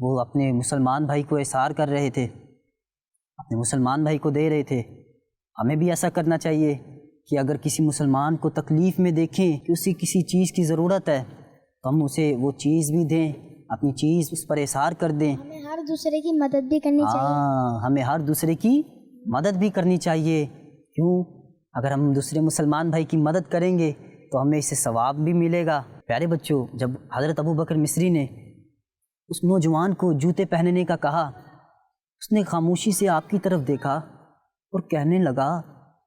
وہ اپنے مسلمان بھائی کو احسار کر رہے تھے، اپنے مسلمان بھائی کو دے رہے تھے۔ ہمیں بھی ایسا کرنا چاہیے کہ اگر کسی مسلمان کو تکلیف میں دیکھیں کہ اسی کسی چیز کی ضرورت ہے تو ہم اسے وہ چیز بھی دیں، اپنی چیز اس پر احسار کر دیں۔ ہمیں ہر دوسرے کی مدد بھی کرنی چاہیے۔ ہاں، ہمیں ہر دوسرے کی مدد بھی کرنی چاہیے۔ کیوں؟ اگر ہم دوسرے مسلمان بھائی کی مدد کریں گے تو ہمیں اس سے ثواب بھی ملے گا۔ پیارے بچوں، جب حضرت ابو بکر مصری نے اس نوجوان کو جوتے پہننے کا کہا، اس نے خاموشی سے آپ کی طرف دیکھا اور کہنے لگا،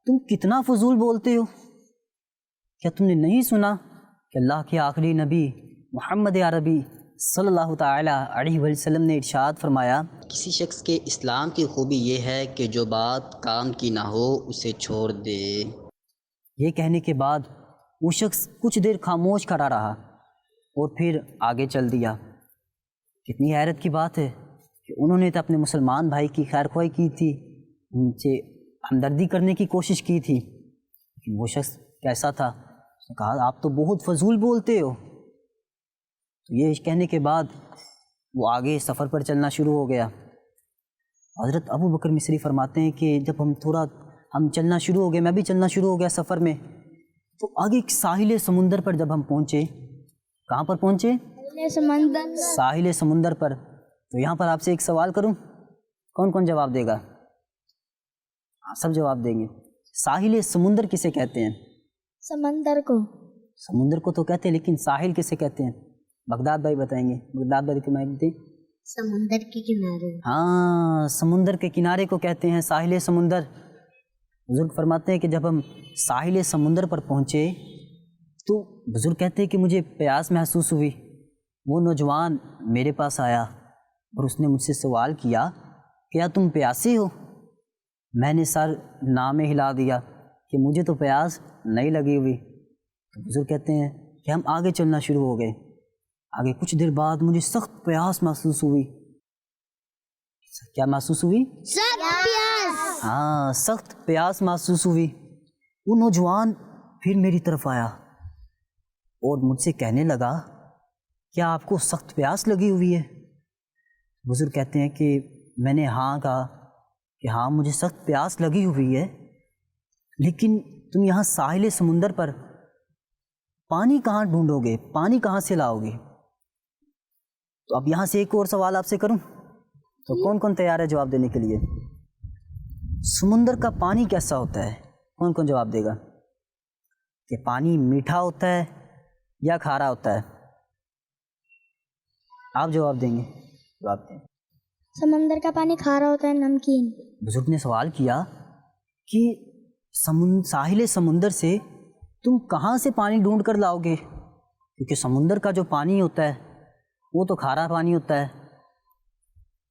تم کتنا فضول بولتے ہو، کیا تم نے نہیں سنا کہ اللہ کے آخری نبی محمد عربی صلی اللہ تعالیٰ علیہ وسلم نے ارشاد فرمایا، کسی شخص کے اسلام کی خوبی یہ ہے کہ جو بات کام کی نہ ہو اسے چھوڑ دے۔ یہ کہنے کے بعد وہ شخص کچھ دیر خاموش کھڑا رہا اور پھر آگے چل دیا۔ کتنی حیرت کی بات ہے کہ انہوں نے تو اپنے مسلمان بھائی کی خیر خواہی کی تھی، ان سے ہمدردی کرنے کی کوشش کی تھی، لیکن وہ شخص کیسا تھا؟ اس نے کہا، آپ تو بہت فضول بولتے ہو۔ تو یہ کہنے کے بعد وہ آگے سفر پر چلنا شروع ہو گیا۔ حضرت ابو بکر مصری فرماتے ہیں کہ جب ہم چلنا شروع ہو گئے، میں بھی چلنا شروع ہو گیا سفر میں، تو آگے ایک ساحل سمندر پر جب ہم پہنچے، کہاں پر پہنچے؟ سمندر۔ ساحل سمندر پر۔ تو یہاں پر آپ سے ایک سوال کروں، کون کون جواب دے گا؟ سب جواب دیں گے۔ ساحل سمندر کسے کہتے ہیں؟ سمندر کو۔ سمندر کو تو کہتے ہیں، لیکن ساحل کسے کہتے ہیں؟ بغداد بھائی بتائیں گے، بغداد بھائی کو مائک دیں۔ سمندر کے کنارے۔ ہاں، سمندر کے کنارے کو کہتے ہیں ساحل سمندر۔ بزرگ فرماتے ہیں کہ جب ہم ساحل سمندر پر پہنچے تو بزرگ کہتے ہیں کہ مجھے پیاس محسوس ہوئی۔ وہ نوجوان میرے پاس آیا اور اس نے مجھ سے سوال کیا، کیا تم پیاسے ہو؟ میں نے سر نام ہلا دیا کہ مجھے تو پیاس نہیں لگی ہوئی۔ تو بزرگ کہتے ہیں کہ ہم آگے چلنا شروع ہو گئے۔ آگے کچھ دیر بعد مجھے سخت پیاس محسوس ہوئی۔ کیا محسوس ہوئی؟ ہاں، سخت پیاس محسوس ہوئی۔ وہ نوجوان پھر میری طرف آیا اور مجھ سے کہنے لگا، کیا آپ کو سخت پیاس لگی ہوئی ہے؟ بزرگ کہتے ہیں کہ میں نے ہاں کہا کہ ہاں مجھے سخت پیاس لگی ہوئی ہے، لیکن تم یہاں ساحل سمندر پر پانی کہاں ڈھونڈو گے، پانی کہاں سے لاؤ گے؟ تو اب یہاں سے ایک اور سوال آپ سے کروں، تو کون کون تیار ہے جواب دینے کے لیے؟ سمندر کا پانی کیسا ہوتا ہے؟ کون کون جواب دے گا کہ پانی میٹھا ہوتا ہے یا کھارا ہوتا ہے؟ آپ جواب دیں گے؟ جواب دیں۔ سمندر کا پانی کھارا ہوتا ہے، نمکین۔ بزرگ نے سوال کیا کہ ساحل سمندر سے تم کہاں سے پانی ڈھونڈ کر لاؤ گے؟ کیونکہ سمندر کا جو پانی ہوتا ہے وہ تو کھارا پانی ہوتا ہے۔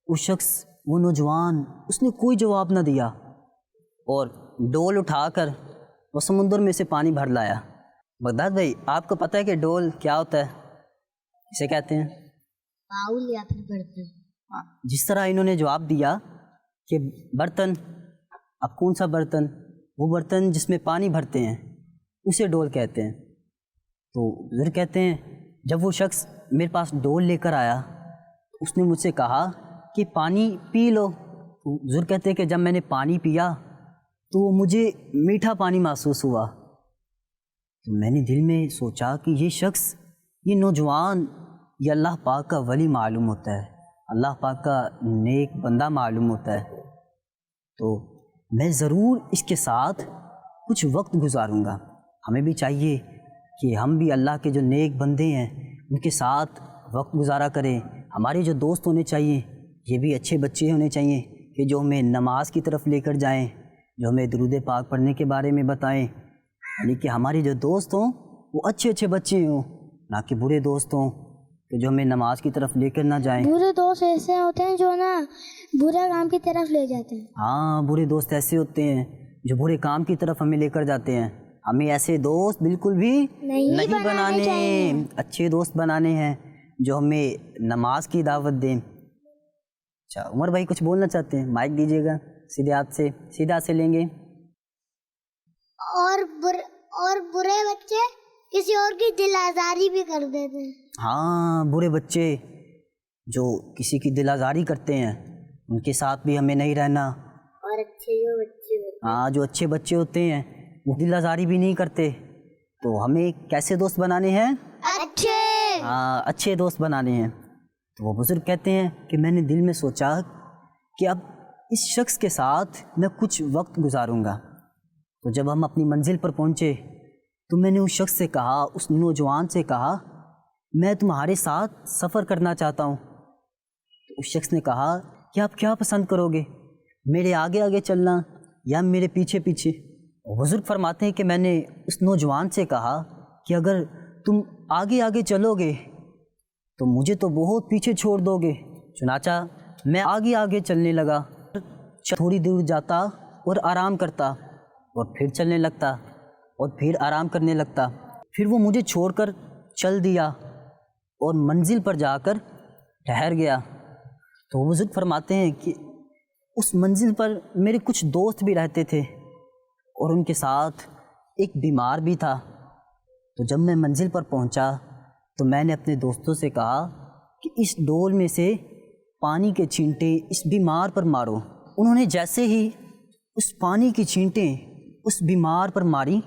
اس شخص، وہ نوجوان، اس نے کوئی جواب نہ دیا اور ڈول اٹھا کر وہ سمندر میں سے پانی بھر لایا۔ بغداد بھائی، آپ کو پتہ ہے کہ ڈول کیا ہوتا ہے؟ اسے کہتے ہیں باؤل یا پھر برتن۔ جس طرح انہوں نے جواب دیا کہ برتن، اب کون سا برتن؟ وہ برتن جس میں پانی بھرتے ہیں اسے ڈول کہتے ہیں۔ تو بزرگ کہتے ہیں جب وہ شخص میرے پاس ڈول لے کر آیا، اس نے مجھ سے کہا کہ پانی پی لو۔ تو بزرگ کہتے ہیں کہ جب میں نے پانی پیا تو مجھے میٹھا پانی محسوس ہوا۔ تو میں نے دل میں سوچا کہ یہ شخص، یہ نوجوان، یہ اللہ پاک کا ولی معلوم ہوتا ہے، اللہ پاک کا نیک بندہ معلوم ہوتا ہے، تو میں ضرور اس کے ساتھ کچھ وقت گزاروں گا۔ ہمیں بھی چاہیے کہ ہم بھی اللہ کے جو نیک بندے ہیں ان کے ساتھ وقت گزارا کریں۔ ہمارے جو دوست ہونے چاہیے یہ بھی اچھے بچے ہونے چاہیے کہ جو ہمیں نماز کی طرف لے کر جائیں، جو ہمیں درود پاک پڑھنے کے بارے میں بتائیں، یعنی کہ ہمارے جو دوست ہوں وہ اچھے اچھے بچے ہوں، نہ کہ برے دوست ہوں کہ جو ہمیں نماز کی طرف لے کر نہ جائیں۔ برے دوست ایسے ہوتے ہیں جو نا برے کام کی طرف لے جاتے ہیں۔ ہاں، برے دوست ایسے ہوتے ہیں جو برے کام کی طرف ہمیں لے کر جاتے ہیں۔ ہمیں ایسے دوست بالکل بھی نہیں بنانے، اچھے دوست بنانے ہیں جو ہمیں نماز کی دعوت دیں۔ اچھا، عمر بھائی کچھ بولنا چاہتے ہیں؟ مائک دیجیے گا، سیدھے ہاتھ سے لیں گے۔ اور برے بچے کسی اور کی دل آزاری بھی کر دیتے ہیں۔ ہاں، برے بچے جو کسی کی دل آزاری کرتے ہیں ان کے ساتھ بھی ہمیں نہیں رہنا. اور اچھے جو بچے ہوتے ہاں جو اچھے بچے ہوتے ہیں وہ دل آزاری بھی نہیں کرتے. تو ہمیں کیسے دوست بنانے ہیں؟ اچھے. ہاں اچھے دوست بنانے ہیں. تو وہ بزرگ کہتے ہیں کہ میں نے دل میں سوچا کہ اب اس شخص کے ساتھ میں کچھ وقت گزاروں گا. تو جب ہم اپنی منزل پر پہنچے تو میں نے اس شخص سے کہا, اس نوجوان سے کہا, میں تمہارے ساتھ سفر کرنا چاہتا ہوں. تو اس شخص نے کہا کہ آپ کیا پسند کرو گے, میرے آگے آگے چلنا یا میرے پیچھے پیچھے؟ بزرگ فرماتے ہیں کہ میں نے اس نوجوان سے کہا کہ اگر تم آگے آگے چلو گے تو مجھے تو بہت پیچھے چھوڑ دو گے. چنانچہ میں آگے آگے چلنے لگا, تھوڑی دور جاتا اور آرام کرتا اور پھر چلنے لگتا اور پھر آرام کرنے لگتا. پھر وہ مجھے چھوڑ کر چل دیا اور منزل پر جا کر ٹھہر گیا. تو وہ بزرگ فرماتے ہیں کہ اس منزل پر میرے کچھ دوست بھی رہتے تھے اور ان کے ساتھ ایک بیمار بھی تھا. تو جب میں منزل پر پہنچا تو میں نے اپنے دوستوں سے کہا کہ اس ڈول میں سے پانی کے چھینٹے اس بیمار پر مارو. انہوں نے جیسے ہی اس پانی کی چھینٹیں اس بیمار پر ماری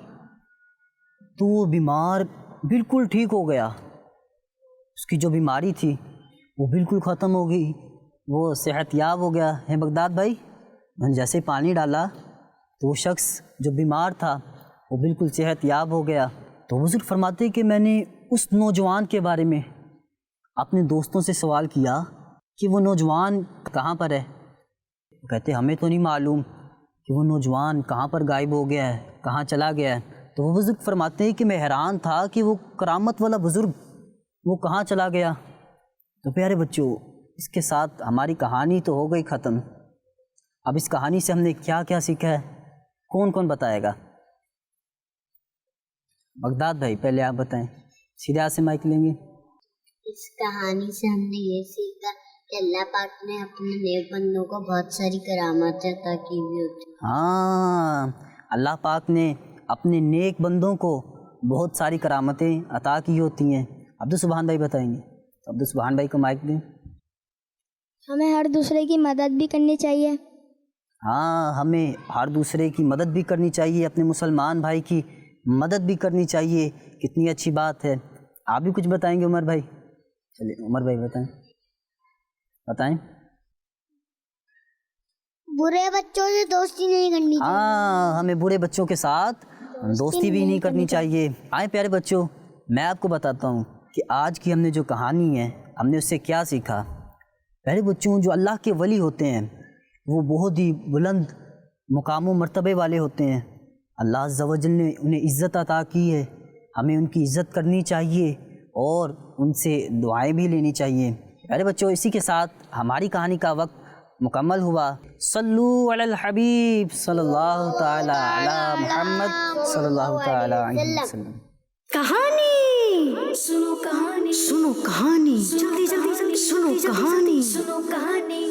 تو وہ بیمار بالکل ٹھیک ہو گیا. اس کی جو بیماری تھی وہ بالکل ختم ہو گئی, وہ صحت یاب ہو گیا. ہے بغداد بھائی, میں نے جیسے پانی ڈالا تو وہ شخص جو بیمار تھا وہ بالکل صحت یاب ہو گیا. تو بزرگ فرماتے کہ میں نے اس نوجوان کے بارے میں اپنے دوستوں سے سوال کیا کہ وہ نوجوان کہاں پر ہے. وہ کہتے ہمیں تو نہیں معلوم کہ وہ نوجوان کہاں پر غائب ہو گیا ہے, کہاں چلا گیا ہے. تو وہ بزرگ فرماتے ہیں کہ میں حیران تھا کہ وہ کرامت والا بزرگ وہ کہاں چلا گیا. تو پیارے بچوں, اس کے ساتھ ہماری کہانی تو ہو گئی ختم. اب اس کہانی سے ہم نے کیا کیا سیکھا ہے, کون کون بتائے گا؟ بغداد بھائی پہلے آپ بتائیں, سیدھے ہاتھ سے مائک لیں گے. اس کہانی سے ہم نے یہ سیکھا کہ اللہ پاک نے اپنے نیک بندوں کو بہت ساری کرامتیں عطا کی ہوئی ہوتی. ہاں, اللہ پاک نے اپنے نیک بندوں کو بہت ساری کرامتیں عطا کی ہوتی ہیں. عبد السبحان بھائی بتائیں گے. عبد السبحان بھائی کو مائک دیں. ہمیں ہر دوسرے کی مدد بھی کرنی چاہیے. ہاں, ہمیں ہر دوسرے کی مدد بھی کرنی چاہیے, اپنے مسلمان بھائی کی مدد بھی کرنی چاہیے. کتنی اچھی بات ہے. آپ بھی کچھ بتائیں گے عمر بھائی؟ چلیے عمر بھائی بتائیں. برے بچوں سے دوستی نہیں کرنی چاہیے. ہاں, ہمیں برے بچوں کے ساتھ دوستی بھی نہیں کرنی چاہیے. آئیں پیارے بچوں, میں آپ کو بتاتا ہوں کہ آج کی ہم نے جو کہانی ہے ہم نے اس سے کیا سیکھا. پیارے بچوں, جو اللہ کے ولی ہوتے ہیں وہ بہت ہی بلند مقام و مرتبے والے ہوتے ہیں. اللہ عز و جل نے انہیں عزت عطا کی ہے, ہمیں ان کی عزت کرنی چاہیے اور ان سے دعائیں بھی لینی چاہیے. پیارے بچوں, اسی کے ساتھ ہماری کہانی کا وقت مکمل ہوا. صلو علی الحبیب صلی اللہ تعالی علی محمد صلی اللہ تعالی علیہ وسلم. کہانی سنو, کہانی سنو, کہانی جلدی جلدی جلدی سنو, کہانی سنو, کہانی.